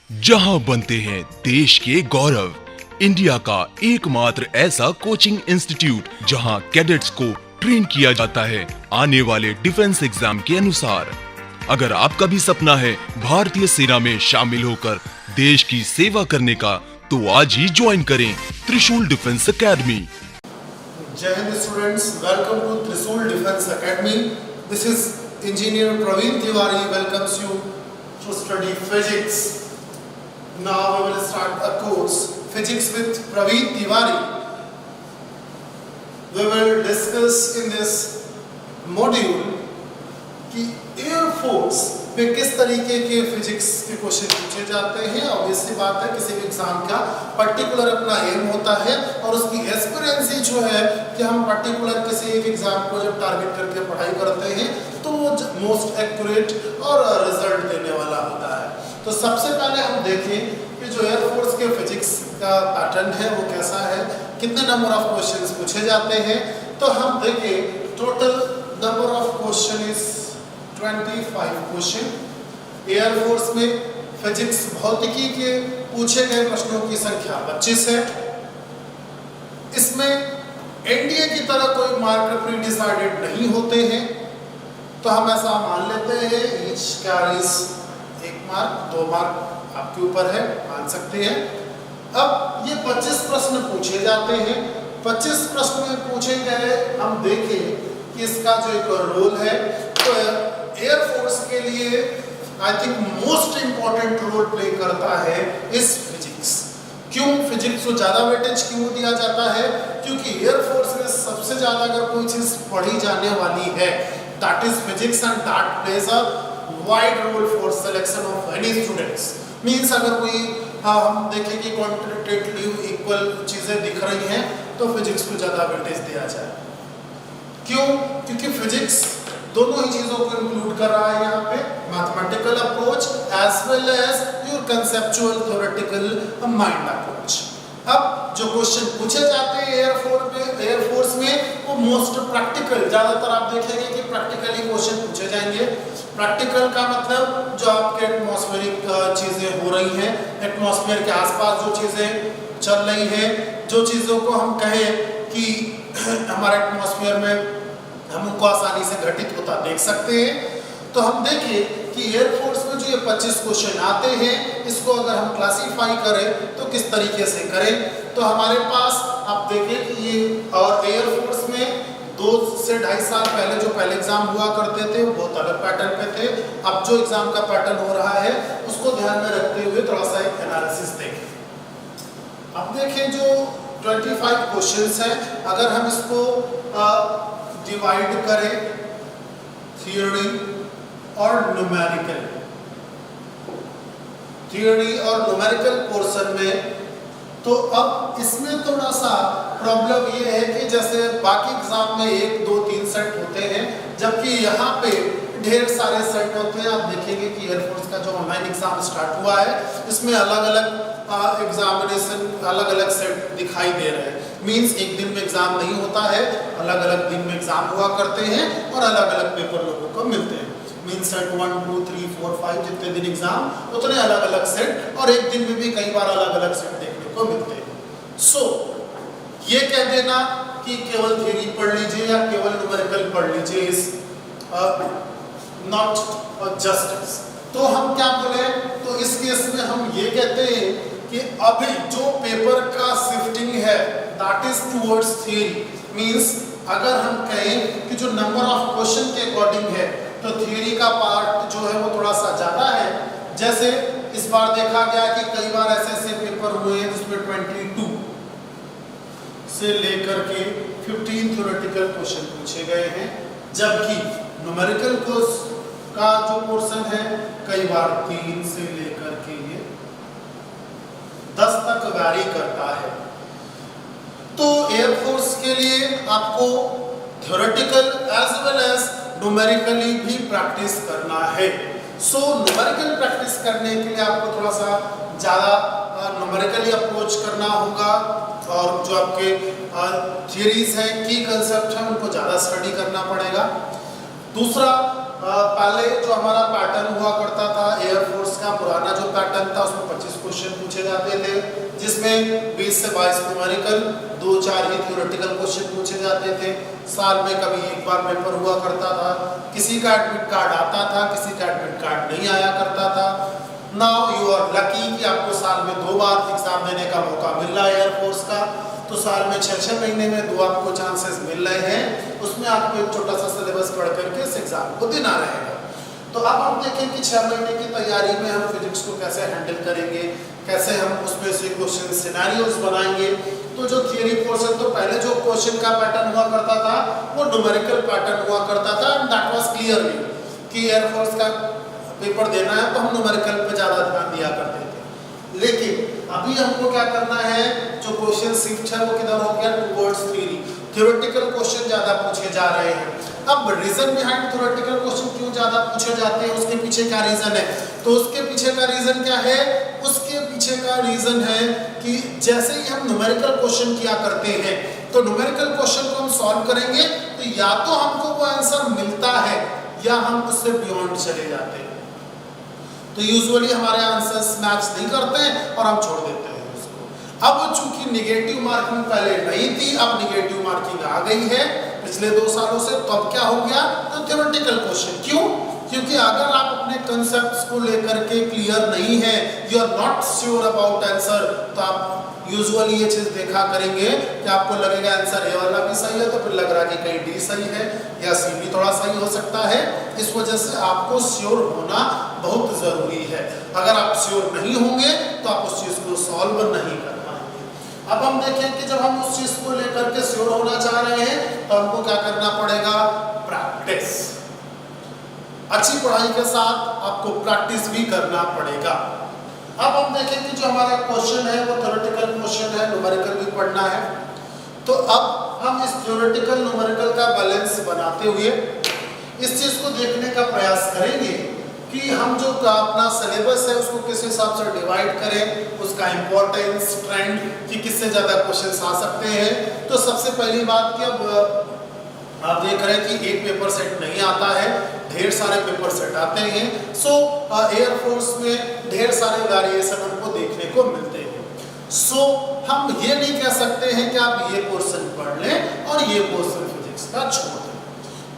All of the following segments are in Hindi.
जहां बनते हैं देश के गौरव, इंडिया का एकमात्र ऐसा कोचिंग इंस्टीट्यूट जहां कैडेट्स को ट्रेन किया जाता है आने वाले डिफेंस एग्जाम के अनुसार। अगर आपका भी सपना है भारतीय सेना में शामिल होकर देश की सेवा करने का, तो आज ही ज्वाइन करें त्रिशूल डिफेंस एकेडमी। जय हिंद students, welcome to Trishul Defence Academy. This is engineer Praveen Tiwari welcomes you to study physics. Now we will start a course Physics with Praveen Tiwari. We will discuss in this module कि एयरफोर्स में किस तरीके के फिजिक्स के क्वेश्चन पूछे जाते हैं। ऑब्वियस सी बात है, किसी भी एग्जाम का पर्टिकुलर अपना एम होता है और उसकी एस्पिरेंसी जो है कि हम पर्टिकुलर किसी एक एग्जाम को जब टारगेट करके पढ़ाई करते हैं तो वो मोस्ट एक्यूरेट और रिजल्ट देने वाला होता है। तो सबसे पहले हम देखें कि जो एयरफोर्स के फिजिक्स का पैटर्न है वो कैसा है, कितने नंबर ऑफ क्वेश्चंस पूछे जाते हैं। तो हम देखें total number of question is 25 question. Air force में फिजिक्स भौतिकी के पूछे गए प्रश्नों की संख्या 25 है। इसमें एनडीए की तरह कोई मार्क प्री डिसाइडेड नहीं होते हैं, तो हम ऐसा मान लेते हैं ईच कैरीज 1 मार्क, 2 मार्क आपके ऊपर है, मान सकते हैं। अब ये 25 प्रश्न पूछे जाते हैं। 25 प्रश्न में पूछे गए, हम देखें कि इसका जो एक रोल है तो एयरफोर्स के लिए I think most important role play करता है इस फिजिक्स। क्यों फिजिक्स को ज्यादा वेटेज क्यों दिया जाता है? क्योंकि एयरफोर्स में सबसे ज्यादा अगर कोई चीज पढ़ी जाने वाली है that is physics and that plays a wide role for selection of any students. Means अगर कोई हम देखें कि क्वांटिटेटिव इक्वल चीजें दिख रही हैं तो फिजिक्स को ज्यादा वेटेज दिया जाए। क्यों? क्योंकि फिजिक्स दोनों ही चीजों को इंक्लूड कर रहा है यहाँ पे, mathematical approach as well as your conceptual theoretical mind approach. अब जो क्वेश्चन पूछे जाते हैं एयरफोर्स में वो मोस्ट प्रैक्टिकल, ज्यादातर आप देखेंगे कि प्रैक्टिकली क्वेश्चन पूछे जाएंगे। प्रैक्टिकल का मतलब जो आपके एटमॉस्फेरिक चीजें हो रही हैं, एटमॉस्फेयर के आसपास जो चीजें चल रही हैं, जो चीजों को हम कहें कि हमारे एटमॉस्फेयर में हम उनको आसानी से घटित होता देख सकते हैं। तो हम देखें कि एयरफोर्स में जो ये 25 क्वेश्चन आते हैं, इसको अगर हम क्लासीफाई करें तो किस तरीके से करें। तो हमारे पास आप देखें कि ये और एयरफोर्स में 2 से 2.5 साल पहले जो पहले एग्जाम हुआ करते थे वो बहुत अलग पैटर्न पे थे। अब जो एग्जाम का पैटर्न हो रहा है उसको ध्यान में रखते हुए थोड़ा सा एक एनालिसिस देखें। अब देखें जो 25 क्वेश्चंस हैं, अगर हम इसको डिवाइड करें थियोरी और न्यूमेरिकल, थियोरी और न्यूमेरिकल पोर्शन में, तो अब इसमें थोड़ा सा प्रॉब्लम ये है कि जैसे बाकी एग्जाम में 1, 2, 3 सेट होते हैं, जबकि यहाँ पे ढेर सारे सेट होते हैं। आप देखेंगे कि एयरफोर्स का जो ऑनलाइन एग्जाम स्टार्ट हुआ है इसमें अलग अलग एग्जामिनेशन, अलग अलग सेट दिखाई दे रहे हैं। मीन्स एक दिन में एग्जाम नहीं होता है, अलग अलग दिन में एग्जाम हुआ करते हैं और अलग अलग पेपर लोगों को मिलते हैं। मीन्स सेट 1, 2, 3, 4, 5 जितने दिन एग्जाम उतने अलग अलग सेट, और एक दिन में भी कई बार अलग अलग सेट देखने को मिलते हैं। सो ये कह देना कि केवल थ्योरी पढ़ लीजिए या केवल न्यूमेरिकल पढ़ लीजिए इज नॉट जस्टिस। तो हम क्या बोले, तो इस केस में हम ये कहते हैं कि अभी जो पेपर का शिफ्टिंग है that is towards theory. Means अगर हम कहें कि जो नंबर ऑफ क्वेश्चन के अकॉर्डिंग है तो थ्योरी का पार्ट जो है वो थोड़ा सा ज्यादा है। जैसे इस बार देखा गया कि कई बार ऐसे पेपर हुए हैं जिसमें 22 से लेकर के 15 थ्योरेटिकल क्वेश्चन पूछे गए हैं, जबकि न्यूमेरिकल कोर्स का जो पोर्शन है कई बार 3 से लेकर के ये 10 तक वैरी करता है। तो एयरफोर्स के लिए आपको theoretical as well as numerically भी प्रैक्टिस करना है। सो न्यूमेरिकल प्रैक्टिस करने के लिए आपको थोड़ा सा ज़्यादा न्यूमेरिकली अप्रोच करना होगा, और जो आपके थियरीज हैं, की कंसेप्ट हैं, उनको ज़्यादा स्टडी करना पड़ेगा। दूसरा पहले जो हमारा पैटर्न हुआ करता था एयरफोर्स का पुराना जो पैटर्न था उसमें 25 क्वेश्चन पूछे जाते थे, जिसमें 20 से 22 न्यूमेरिकल, 2-4 ही थ्योरेटिकल क्वेश्चन पूछे जाते थे। साल में कभी एक बार पेपर हुआ करता था, किसी का एडमिट कार्ड आता था, किसी का एडमिट कार्ड नहीं आया करता था। नाउ यू आर लकी कि आपको साल में 2 बार एग्जाम देने का मौका मिल रहा है एयरफोर्स का, तो साल में 6-6 महीने में 2 आपको चांसेस मिल रहे हैं, उसमें आपको एक छोटा सा सिलेबस पढ़ करके इस एग्जाम को देना रहेगा। तो अब हम देखें कि 6 महीने की तैयारी में हम फिजिक्स को कैसे हैंडल करेंगे, कैसे हम उसमें से क्वेश्चन सिनेरियोज बनाएंगे। तो जो थियरी पोर्शन, तो पहले जो क्वेश्चन का पैटर्न हुआ करता था वो न्यूमेरिकल पैटर्न हुआ करता था, एंड दैट वाज क्लियरली कि एयरफोर्स का पेपर देना है तो हम न्यूमेरिकल पे ज़्यादा ध्यान दिया करते थे। लेकिन अभी हमको क्या करना है, जो क्वेश्चन शिफ्ट है वो किधर हो गया, टुवर्ड्स थ्योरी, थ्योरेटिकल क्वेश्चन ज़्यादा पूछे जा रहे हैं। अब रीजन बिहाइंड थ्योरेटिकल क्वेश्चन क्यों ज़्यादा पूछे जाते हैं, उसके पीछे क्या रीजन है, तो उसके पीछे का रीजन क्या है, उसके पीछे का रीजन है कि जैसे ही हम न्यूमेरिकल क्वेश्चन किया करते हैं तो न्यूमेरिकल क्वेश्चन को हम सॉल्व करेंगे तो या तो हमको वो आंसर मिलता है या हम उससे बियॉन्ड चले जाते हैं। तो यूजुअली हमारे आंसर्स मैच नहीं करते हैं और हम छोड़ देते हैं उसको। अब चूंकि निगेटिव मार्किंग पहले नहीं थी, अब निगेटिव मार्किंग आ गई है पिछले 2 सालों से, तो अब क्या हो गया, तो थ्योरेटिकल क्वेश्चन। क्यों? क्योंकि अगर आप अपने कंसेप्ट्स को लेकर के क्लियर नहीं है, you are not sure about answer, तो आप यूजुअली ये चीज देखा करेंगे कि आपको लगेगा आंसर ए वाला भी सही है, तो फिर लग रहा कि कहीं डी सही है या सी भी थोड़ा सही हो सकता है। इस वजह से आपको श्योर होना बहुत जरूरी है। अगर आप श्योर नहीं होंगे तो आप उस चीज को सॉल्व नहीं कर पाएंगे। अब हम देखें कि जब हम उस चीज को लेकर के श्योर होना चाह रहे हैं तो हमको क्या करना पड़ेगा, प्रैक्टिस। अच्छी पढ़ाई के साथ आपको प्रैक्टिस भी करना पड़ेगा। अब हम देखें कि जो हमारा क्वेश्चन है वो थ्योरेटिकल क्वेश्चन है, न्यूमेरिकल भी पढ़ना है। तो अब हम इस थ्योरेटिकल न्यूमेरिकल का बैलेंस बनाते हुए इस चीज को देखने का प्रयास करेंगे कि हम जो अपना सिलेबस है उसको किस हिसाब से डिवाइड करें, उसका इंपॉर्टेंस, ट्रेंड कि किससे ज्यादा क्वेश्चंस आ सकते हैं। तो सबसे पहली बात कि अब आप देख रहे हैं कि एक पेपर सेट नहीं आता है, ढेर सारे पेपर सेट आते हैं। सो एयरफोर्स में ढेर सारे वेरिएशन हमको देखने को मिलते हैं। सो हम ये नहीं कह सकते हैं कि आप ये पोर्शन पढ़ लें और ये पोर्शन फिजिक्स का छोड़ दें।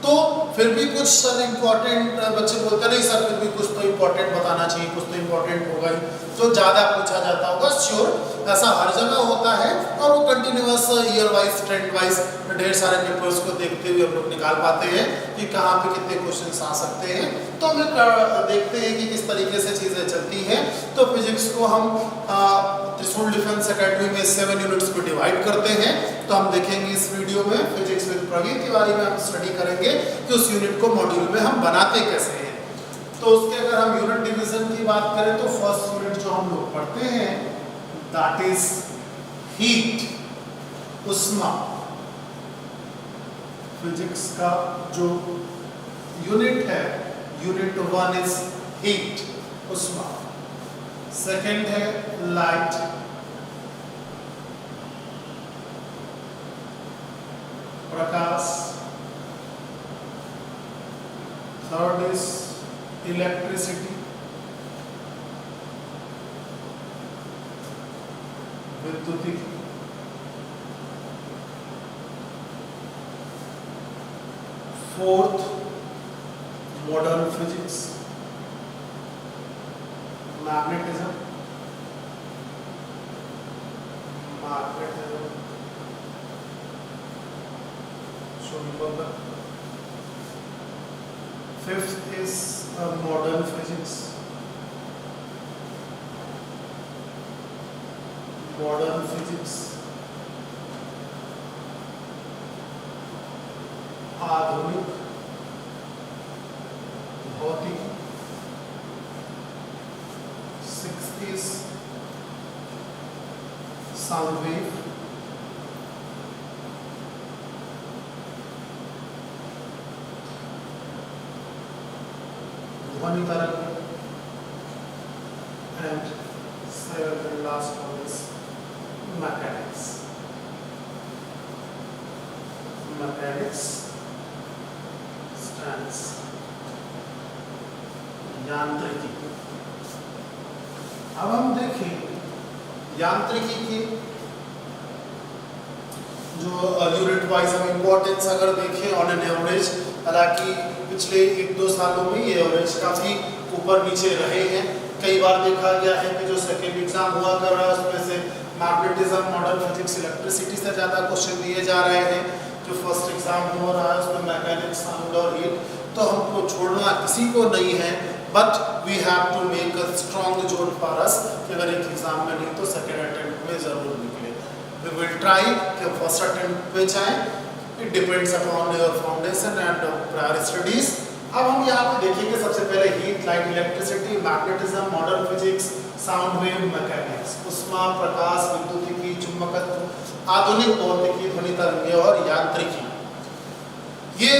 तो फिर भी कुछ सर इम्पोर्टेंट बच्चे बोलते नहीं सर फिर भी कुछ तो इम्पोर्टेंट बताना चाहिए, कुछ तो इम्पोर्टेंट होगा ही, जो ज़्यादा पूछा जाता होगा। श्योर, ऐसा हर जगह होता है और वो continuous year wise, trend wise ढेर सारे पेपर्स को देखते हुए हम लोग निकाल पाते हैं कि कहाँ पे कितने क्वेश्चंस आ सकते हैं। तो हम देखते हैं कि किस तरीके से चीज़ें चलती हैं। तो फिजिक्स को हम त्रिशूल डिफेंस एकेडमी में 7 यूनिट्स को डिवाइड करते हैं। तो हम देखेंगे इस वीडियो में फिजिक्स विद प्रवीण तिवारी में हम स्टडी करेंगे कि उस यूनिट को मॉड्यूल में हम बनाते कैसे हैं। तो उसके अगर हम यूनिट डिवीजन की बात करें तो फर्स्ट यूनिट जो हम लोग पढ़ते हैं दैट इज हीट, उष्मा। फिजिक्स का जो यूनिट है, यूनिट 1 इज हीट, उष्मा। सेकंड है लाइट, प्रकाश। थर्ड इज इलेक्ट्रिसिटी, विद्युतिकी। Fourth modern physics, magnetism, Schoenberger. Fifth is modern physics, modern physics, आधुनिक भौतिकी। Sixth is sound wave, ध्वनि तरंग। And seventh and last one is mechanics. Mechanics stands यांत्रिकी। अब हम देखें यांत्रिकी की जो यूनिट वाइज हम इम्पोर्टेंस अगर देखें ऑन एन एवरेज, हालांकि पिछले 1-2 सालों में ये एवरेज काफ़ी ऊपर नीचे रहे हैं। कई बार देखा गया है कि जो सेकेंड एग्जाम हुआ कर रहा है उसमें से मैग्नेटिज्म, मॉडर्न फिजिक्स, इलेक्ट्रिसिटी से ज़्यादा क्वेश्चन दिए जा रहे हैं। जो फर्स्ट एग्जाम हो रहा है उसमें मैकेनिक्स, साउंड और हीट, तो हमको छोड़ना किसी को नहीं है, but we have to make a strong zone for us कि अगर एक एग्जाम में नहीं तो सेकेंड अटेम्प्ट में ज़रूर निकले। We will try कि फर्स्ट अटेम्प्ट पे जाएं। It depends upon your foundation and prior studies। अब हम यहाँ पे देखेंगे सबसे पहले heat, light, electricity, magnetism, modern physics, sound wave mechanics, उष्मा, प्रकाश, विद्युतिकी, चुंबकत्व, आधुनिक भौतिकी, ध्वनि तरंगें और यांत्रिकी। ये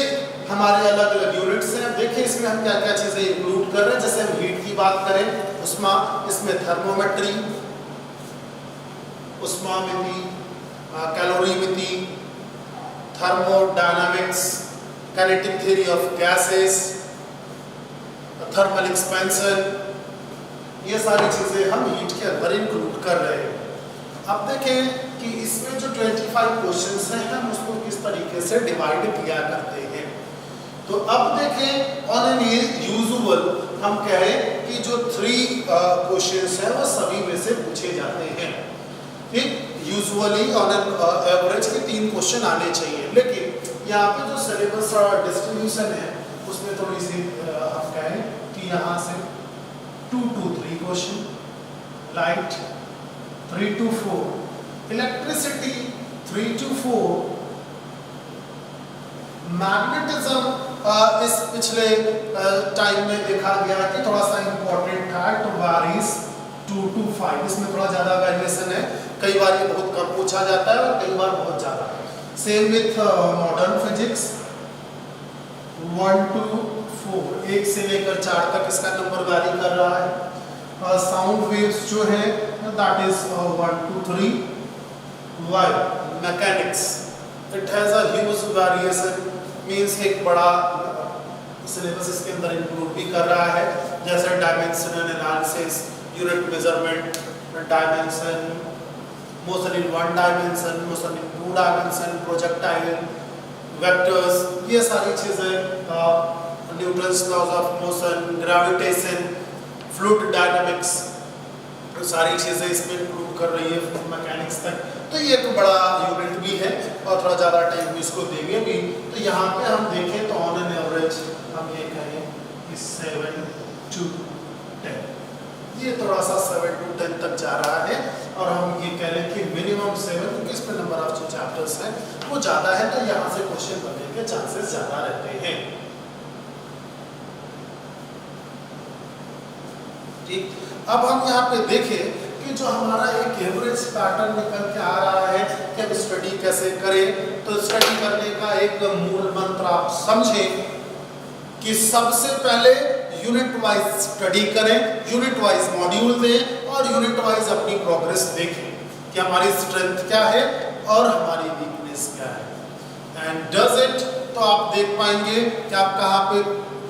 हमारे अलग अलग यूनिट्स हैं। देखिए इसमें हम क्या क्या चीज़ें इंक्लूड कर रहे हैं। जैसे हम हीट की बात करें, उष्मा, इसमें थर्मोमेट्री, उष्मामिति, कैलोरीमिति, thermodynamics, kinetic theory of gases, thermal expansion, ये सारी चीज़ें हम हीट के अंदर इंक्लूड कर रहे हैं। अब देखें कि इसमें जो 25 क्वेश्चंस हैं हम उसको किस तरीके से डिवाइड किया करते हैं। तो अब देखें ऑन एन यूजुअल हम कहें कि जो 3 क्वेश्चंस हैं वो सभी में से पूछे जाते हैं। ठीक, यूजुअली ऑन एन एवरेज के 3 क्वेश्चन आने चाहिए, लेकिन यहाँ पे जो सिलेबस डिस्ट्रीब्यूशन है उसमें थोड़ी सी हम कहें कि यहाँ से 2 to 3 question, light 3 to 4, electricity 3 to 4, magnetism इस पिछले टाइम में देखा गया कि थोड़ा सा इम्पोर्टेंट था, तो वारीज 2 to 5, इसमें थोड़ा ज़्यादा वेरिएशन है। कई बार ये बहुत कम पूछा जाता है और कई बार बहुत ज़्यादा। Same with modern physics 1 to 4, 1 से लेकर 4 तक इसका नंबर वैरी कर रहा है। साउंड वेव्स जो है that is 1 to 3। Why mechanics, it has a huge variation, means एक बड़ा सिलेबस इसके अंदर इंक्लूड भी कर रहा है, जैसे dimensional analysis, unit measurement, dimension, motion in 1 dimension, motion in 2 dimension, projectile, vectors, ये सारी चीज़ें, Newton's laws of motion, gravitation, fluid dynamics, सारी चीज़ें इसमें इंक्लूड कर रही है मैकेनिक्स तक। तो ये एक बड़ा यूनिट भी है और थोड़ा ज़्यादा टाइम भी इसको देंगे भी। तो यहाँ पे हम देखें तो ऑन एन एवरेज हम ये कहें कि 7 to 10, ये थोड़ा सा 7 to 10 तक जा रहा है। और हम ये कह लें कि मिनिमम 7, क्योंकि इसमें नंबर ऑफ जो चैप्टर्स हैं वो ज़्यादा है, तो यहाँ से क्वेश्चन बनने के चांसेस ज़्यादा रहते हैं। ठीक, अब हम यहाँ पे देखें कि जो हमारा एक एवरेज पैटर्न निकल के आ रहा है कि हम स्टडी कैसे करें। तो स्टडी करने का एक मूल मंत्र आप समझें कि सबसे पहले यूनिट वाइज स्टडी करें, यूनिट वाइज मॉड्यूल दें और यूनिट वाइज अपनी प्रोग्रेस देखें कि हमारी स्ट्रेंथ क्या है और हमारी वीकनेस क्या है। एंड डज इट, तो आप देख पाएंगे कि आप कहाँ पे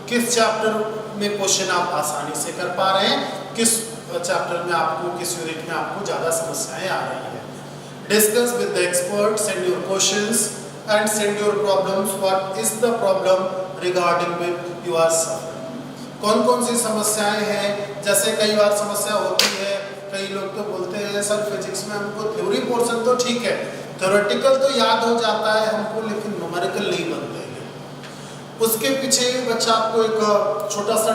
किस चैप्टर में क्वेश्चन आप आसानी से कर पा रहे हैं, किस चैप्टर में आपको, किस यूनिट में आपको ज़्यादा समस्याएं आ रही हैं। Discuss with the expert, send your questions and send your problems. What is the problem regarding with you are suffering, कौन कौन सी समस्याएं हैं। जैसे कई बार समस्या होती है, कई लोग तो बोलते हैं सर फिजिक्स में हमको थ्योरी पोर्शन तो ठीक है, थ्योरेटिकल तो याद हो जाता है हमको, लेकिन न्यूमेरिकल नहीं बनते हैं। उसके पीछे बच्चा आपको एक छोटा सा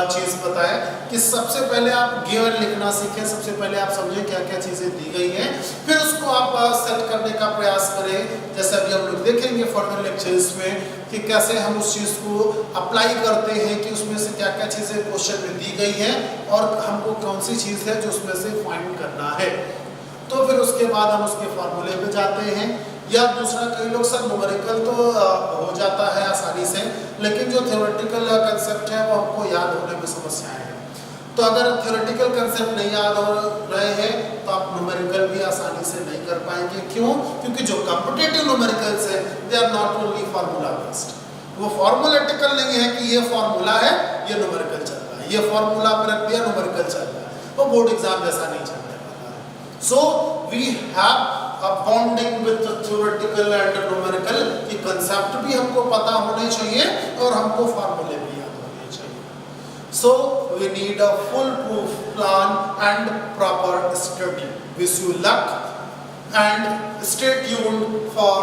चीज़ बताए कि सबसे पहले आप गिवन लिखना सीखें, सबसे पहले आप समझें क्या क्या चीज़ें दी गई हैं, फिर उसको आप सेट करने का प्रयास करें। जैसे अभी हम लोग देखेंगे फर्दर लेक्चर्स में कि कैसे हम उस चीज़ को अप्लाई करते हैं, कि उसमें से क्या क्या चीज़ें क्वेश्चन में दी गई हैं और हमको कौन सी चीज़ है जो उसमें से फाइंड करना है। तो फिर उसके बाद हम उसके फार्मूले पे जाते हैं। या दूसरा, कई लोग सर न्यूमेरिकल तो हो जाता है आसानी से, लेकिन जो थ्योरेटिकल कंसेप्ट है वो हमको याद होने में समस्याएं हैं। तो अगर थ्योरेटिकल कंसेप्ट नहीं याद हो रहे हैं तो आप न्यूमेरिकल भी आसानी से नहीं कर पाएंगे। क्यों? क्योंकि जो कॉम्पिटिटिव न्यूमेरिकल्स है they are not only formula based, वो फॉर्मुलेटिकल नहीं है कि ये फार्मूला है ये न्यूमेरिकल चल रहा है, है, ये फॉर्मूला पे रख दिया, न्यूमेरिकल चल रहा है, वो बोर्ड एग्जाम जैसा नहीं चलने वाला है। So we have a bonding with theoretical and numerical की कंसेप्ट भी हमको पता होने चाहिए और हमको फॉर्मूले भी याद होने चाहिए। So we need a full proof plan and proper study. Wish you luck and stay tuned for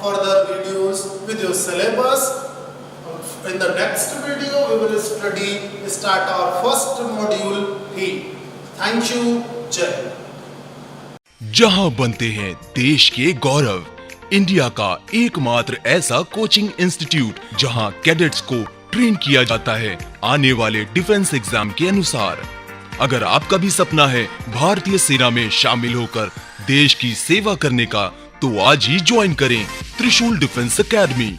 further videos with your syllabus. In the next video we will start our first module he. Thank you, जय हिंद। जहां बनते हैं देश के गौरव, इंडिया का एकमात्र ऐसा कोचिंग इंस्टीट्यूट जहां कैडेट्स को ट्रेन किया जाता है आने वाले डिफेंस एग्जाम के अनुसार। अगर आपका भी सपना है भारतीय सेना में शामिल होकर देश की सेवा करने का, तो आज ही ज्वाइन करें त्रिशूल डिफेंस एकेडमी।